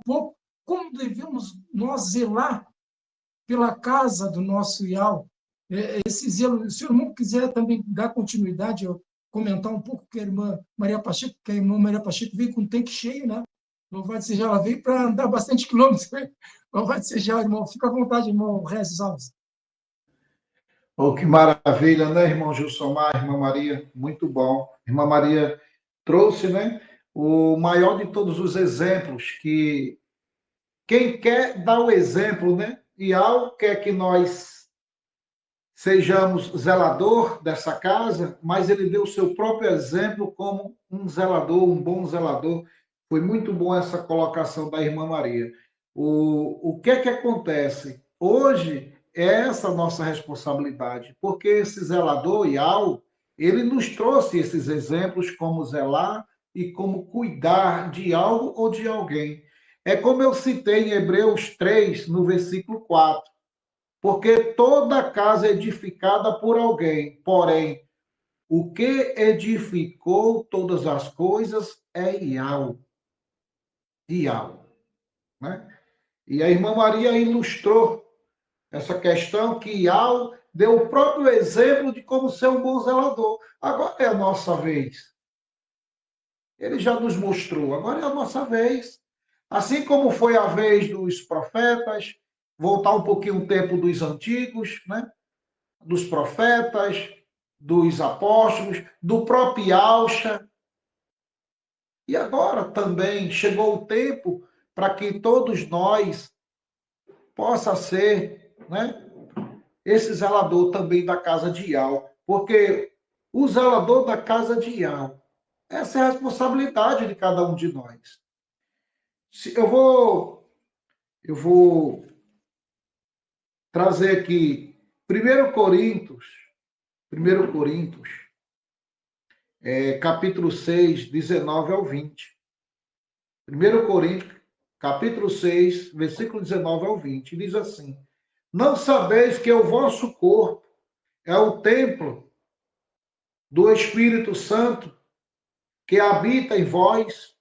pouco como devemos nós zelar pela casa do nosso Ial. Esse zelo, se o irmão quiser também dar continuidade, eu comentar um pouco que a irmã Maria Pacheco, que a irmã Maria Pacheco veio com um tanque cheio, né? Louvado seja, ela veio para andar bastante quilômetros. Louvado seja, irmão. Fica à vontade, irmão Regis Alves. Oh, que maravilha, né, irmão Gilsomar, irmã Maria? Muito bom. Irmã Maria trouxe, né, o maior de todos os exemplos, que quem quer dar o exemplo, né, e algo quer que nós sejamos zelador dessa casa, mas ele deu o seu próprio exemplo como um zelador, um bom zelador. Foi muito bom essa colocação da irmã Maria. O que é que acontece? Hoje é essa a nossa responsabilidade, porque esse zelador, Ial, ele nos trouxe esses exemplos como zelar e como cuidar de algo ou de alguém. É como eu citei em Hebreus 3, no versículo 4. Porque toda casa é edificada por alguém, porém, o que edificou todas as coisas é Ial. Ial, né? E a irmã Maria ilustrou essa questão que Ial deu o próprio exemplo de como ser um bom zelador. Agora é a nossa vez. Ele já nos mostrou, agora é a nossa vez. Assim como foi a vez dos profetas, voltar um pouquinho o tempo dos antigos, né? Dos profetas, dos apóstolos, do próprio Alcha. E agora também chegou o tempo para que todos nós possa ser, né, esse zelador também da casa de Ial, porque o zelador da casa de Ial, essa é a responsabilidade de cada um de nós. Eu vou trazer aqui 1 Coríntios, capítulo 6, 19 ao 20. 1 Coríntios, capítulo 6, versículo 19 ao 20, diz assim: Não sabeis que o vosso corpo é o templo do Espírito Santo que habita em vós,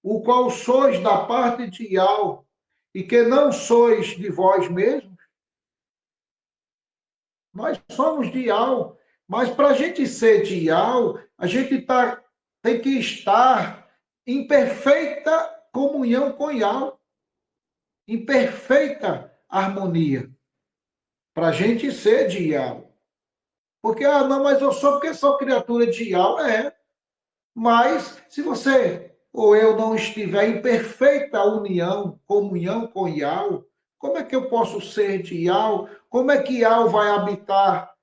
o qual sois da parte de Ial, e que não sois de vós mesmos? Nós somos de Ial, mas para a gente ser de Ial, a gente tem que estar em perfeita comunhão com Ial, em perfeita harmonia, para a gente ser de Ial. Porque, não, mas eu sou porque sou criatura de Ial. Mas se você ou eu não estiver em perfeita união, comunhão com Ial, como é que eu posso ser de Ial? Como é que Ial vai habitar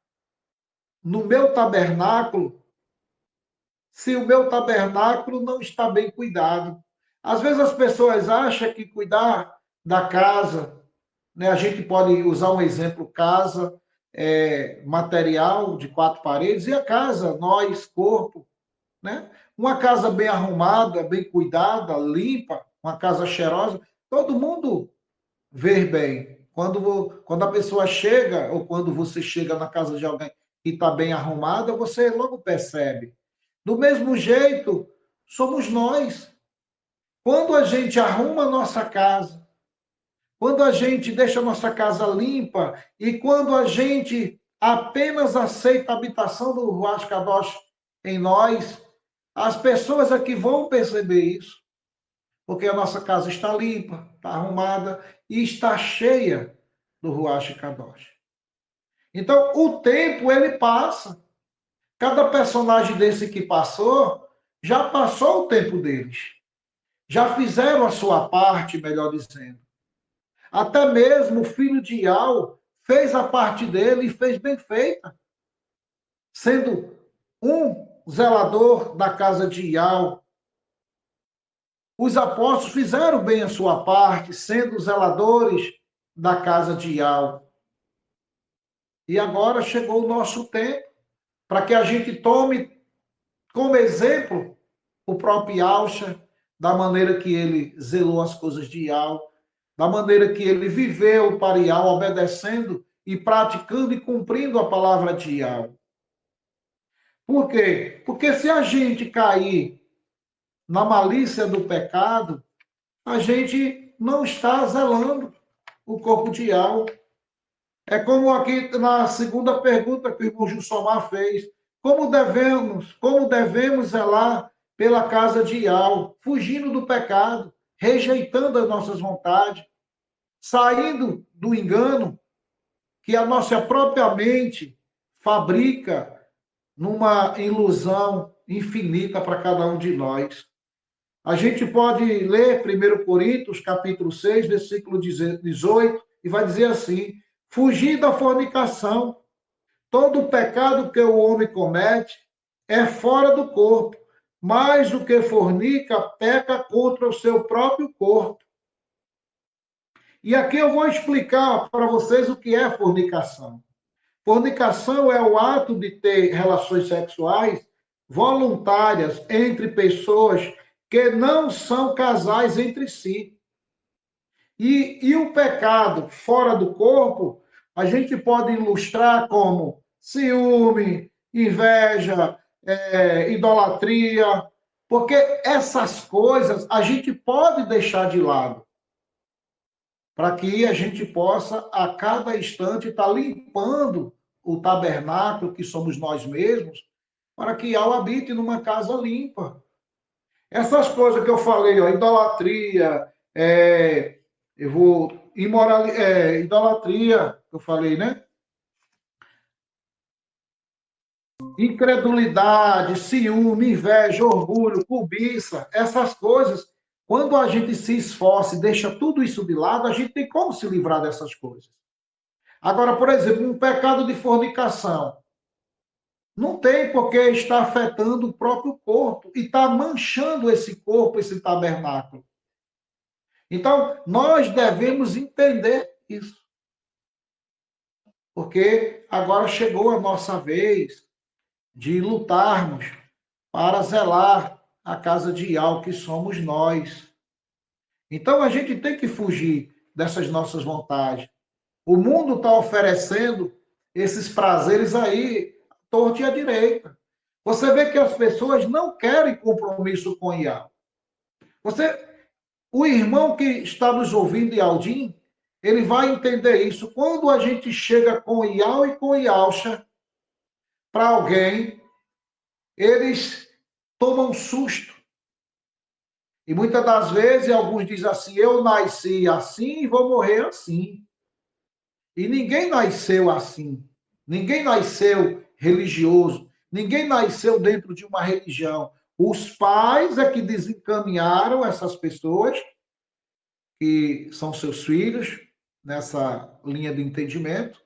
no meu tabernáculo se o meu tabernáculo não está bem cuidado? Às vezes as pessoas acham que cuidar da casa, né, a gente pode usar um exemplo, casa, material de 4 paredes, e a casa, nós, corpo, né? Uma casa bem arrumada, bem cuidada, limpa, uma casa cheirosa, todo mundo vê bem. Quando a pessoa chega, ou quando você chega na casa de alguém que está bem arrumada, você logo percebe. Do mesmo jeito, somos nós. Quando a gente arruma a nossa casa, quando a gente deixa a nossa casa limpa e quando a gente apenas aceita a habitação do Ruach Kadosh em nós, as pessoas aqui vão perceber isso, porque a nossa casa está limpa, está arrumada e está cheia do Ruach Kadosh. Então, o tempo, ele passa. Cada personagem desse que passou, já passou o tempo deles. Já fizeram a sua parte, melhor dizendo. Até mesmo o filho de Ial fez a parte dele e fez bem feita. Sendo um zelador da casa de Ial. Os apóstolos fizeram bem a sua parte, sendo zeladores da casa de Ial. E agora chegou o nosso tempo para que a gente tome como exemplo o próprio Yalcha, da maneira que ele zelou as coisas de Ial, da maneira que ele viveu para Ial, obedecendo e praticando e cumprindo a palavra de Ial. Por quê? Porque se a gente cair na malícia do pecado, a gente não está zelando o corpo de Ial. É como aqui na segunda pergunta que o irmão Gilsomar fez. Como devemos zelar pela casa de Ial, fugindo do pecado, rejeitando as nossas vontades, saindo do engano que a nossa própria mente fabrica numa ilusão infinita para cada um de nós. A gente pode ler 1 Coríntios, capítulo 6, versículo 18, e vai dizer assim: fugir da fornicação. Todo pecado que o homem comete é fora do corpo, mas o que fornica peca contra o seu próprio corpo. E aqui eu vou explicar para vocês o que é fornicação. Fornicação é o ato de ter relações sexuais voluntárias entre pessoas que não são casais entre si. E o pecado fora do corpo, a gente pode ilustrar como ciúme, inveja, idolatria, porque essas coisas a gente pode deixar de lado, para que a gente possa, a cada instante, estar limpando o tabernáculo, que somos nós mesmos, para que Yahweh habite numa casa limpa. Essas coisas que eu falei, ó, idolatria, idolatria, que eu falei, né? Incredulidade, ciúme, inveja, orgulho, cobiça, essas coisas, quando a gente se esforça e deixa tudo isso de lado, a gente tem como se livrar dessas coisas. Agora, por exemplo, um pecado de fornicação. Não tem porque está afetando o próprio corpo e está manchando esse corpo, esse tabernáculo. Então, nós devemos entender isso. Porque agora chegou a nossa vez de lutarmos para zelar a casa de Ial, que somos nós. Então, a gente tem que fugir dessas nossas vontades. O mundo está oferecendo esses prazeres aí, à torta e à direita. Você vê que as pessoas não querem compromisso com Ial. O irmão que está nos ouvindo, Ialdim, ele vai entender isso. Quando a gente chega com Ial e com Ialcha para alguém, eles tomam um susto. E muitas das vezes alguns dizem assim: eu nasci assim e vou morrer assim. E ninguém nasceu assim. Ninguém nasceu religioso. Ninguém nasceu dentro de uma religião. Os pais é que desencaminharam essas pessoas, que são seus filhos, nessa linha de entendimento,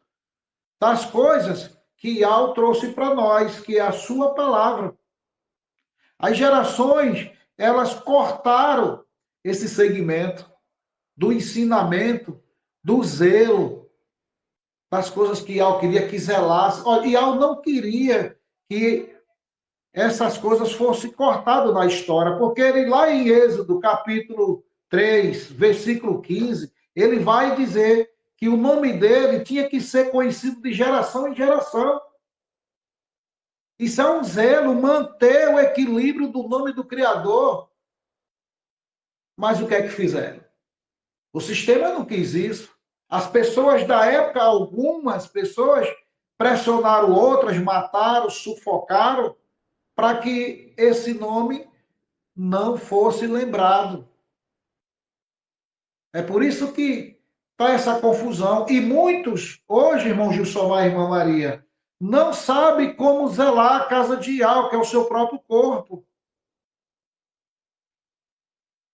das coisas que Yahweh trouxe para nós, que é a sua palavra. As gerações, elas cortaram esse segmento do ensinamento, do zelo, das coisas que Yahweh queria que zelasse. Olha, Yahweh não queria que essas coisas fossem cortadas na história, porque ele lá em Êxodo, capítulo 3, versículo 15, ele vai dizer que o nome dele tinha que ser conhecido de geração em geração. Isso é um zelo, manter o equilíbrio do nome do Criador. Mas o que é que fizeram? O sistema não quis isso. As pessoas da época, algumas pessoas, pressionaram outras, mataram, sufocaram, para que esse nome não fosse lembrado. É por isso que está essa confusão. E muitos, hoje, irmão Gilsomar e irmã Maria, não sabem como zelar a casa de Ial, que é o seu próprio corpo.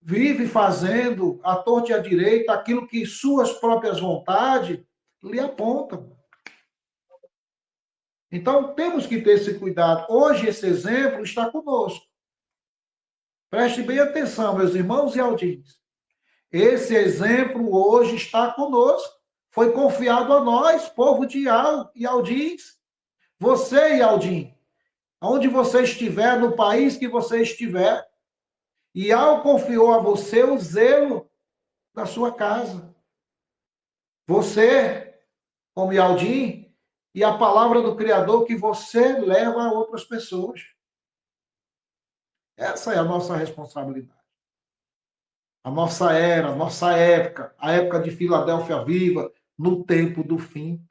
Vive fazendo à torta e à direita aquilo que suas próprias vontades lhe apontam. Então, temos que ter esse cuidado. Hoje, esse exemplo está conosco. Preste bem atenção, meus irmãos e aldins. Esse exemplo hoje está conosco. Foi confiado a nós, povo de Ial e Aldins. Você e Aldim, onde você estiver, no país que você estiver, Ial confiou a você o zelo da sua casa. Você, como Aldim, e a palavra do Criador que você leva a outras pessoas. Essa é a nossa responsabilidade. a nossa era, a nossa época, a época de Filadélfia Viva, no tempo do fim.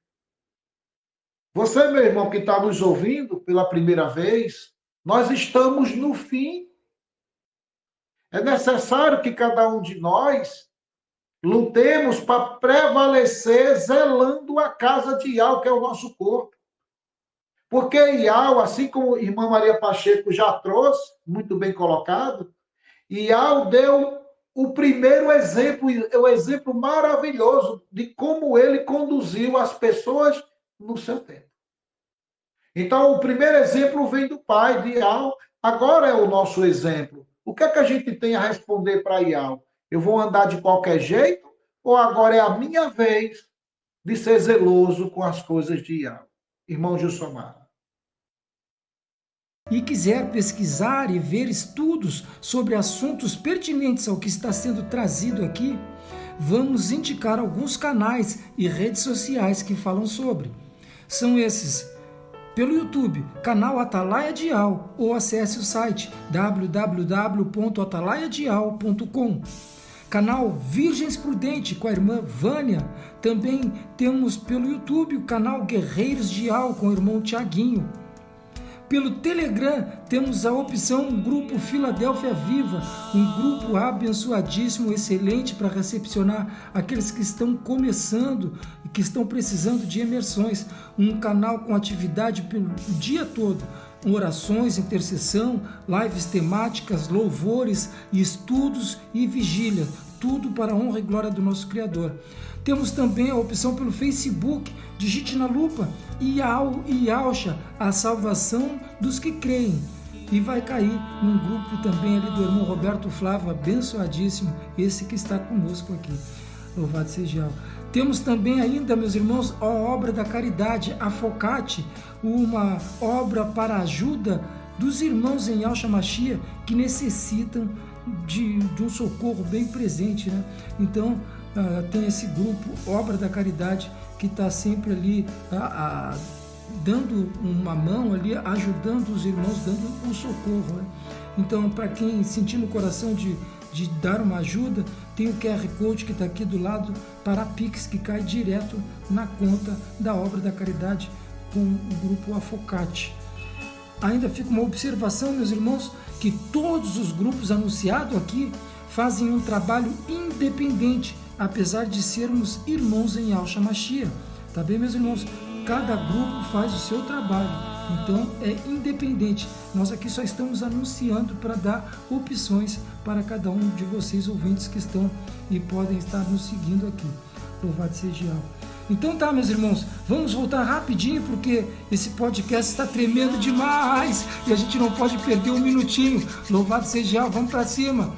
Você, meu irmão, que está nos ouvindo pela primeira vez, nós estamos no fim. É necessário que cada um de nós lutemos para prevalecer zelando a casa de Iau, que é o nosso corpo. Porque Iau, assim como a irmã Maria Pacheco já trouxe, muito bem colocado, Iau deu o primeiro exemplo, o exemplo maravilhoso de como ele conduziu as pessoas no seu tempo. Então, o primeiro exemplo vem do pai de Iau, agora é o nosso exemplo. O que é que a gente tem a responder para Iau? Eu vou andar de qualquer jeito ou agora é a minha vez de ser zeloso com as coisas de Iau? Irmão Gilsomar. E quiser pesquisar e ver estudos sobre assuntos pertinentes ao que está sendo trazido aqui, vamos indicar alguns canais e redes sociais que falam sobre. São esses: pelo YouTube, canal Atalaia de Iau, ou acesse o site www.atalaiadiau.com. Canal Virgens Prudente com a irmã Vânia. Também temos pelo YouTube o canal Guerreiros de Iau com o irmão Tiaguinho. Pelo Telegram temos a opção Grupo Filadélfia Viva, um grupo abençoadíssimo, excelente para recepcionar aqueles que estão começando e que estão precisando de imersões. Um canal com atividade pelo dia todo, orações, intercessão, lives temáticas, louvores, estudos e vigília. Tudo para a honra e glória do nosso Criador. Temos também a opção pelo Facebook, digite na lupa Iau e Iaucha, a salvação dos que creem. E vai cair num grupo também ali do irmão Roberto Flávio, abençoadíssimo, esse que está conosco aqui. Louvado seja Iau. Temos também ainda, meus irmãos, a obra da caridade, a Focate, uma obra para a ajuda dos irmãos em Yahshua Mashiach que necessitam de um socorro bem presente, né? Então, tem esse grupo, Obra da Caridade, que está sempre ali dando uma mão ali, ajudando os irmãos, dando um socorro, né? Então, para quem sentir no coração de dar uma ajuda, tem o QR Code que está aqui do lado para a Pix, que cai direto na conta da Obra da Caridade com o grupo Afocate. Ainda fica uma observação, meus irmãos, que todos os grupos anunciados aqui fazem um trabalho independente, apesar de sermos irmãos em Yahshua Mashiach. Tá bem, meus irmãos? Cada grupo faz o seu trabalho, então é independente. Nós aqui só estamos anunciando para dar opções para cada um de vocês, ouvintes que estão e podem estar nos seguindo aqui. Louvado seja Yahweh. Então tá, meus irmãos, vamos voltar rapidinho, porque esse podcast está tremendo demais e a gente não pode perder um minutinho. Louvado seja Yahweh, vamos para cima.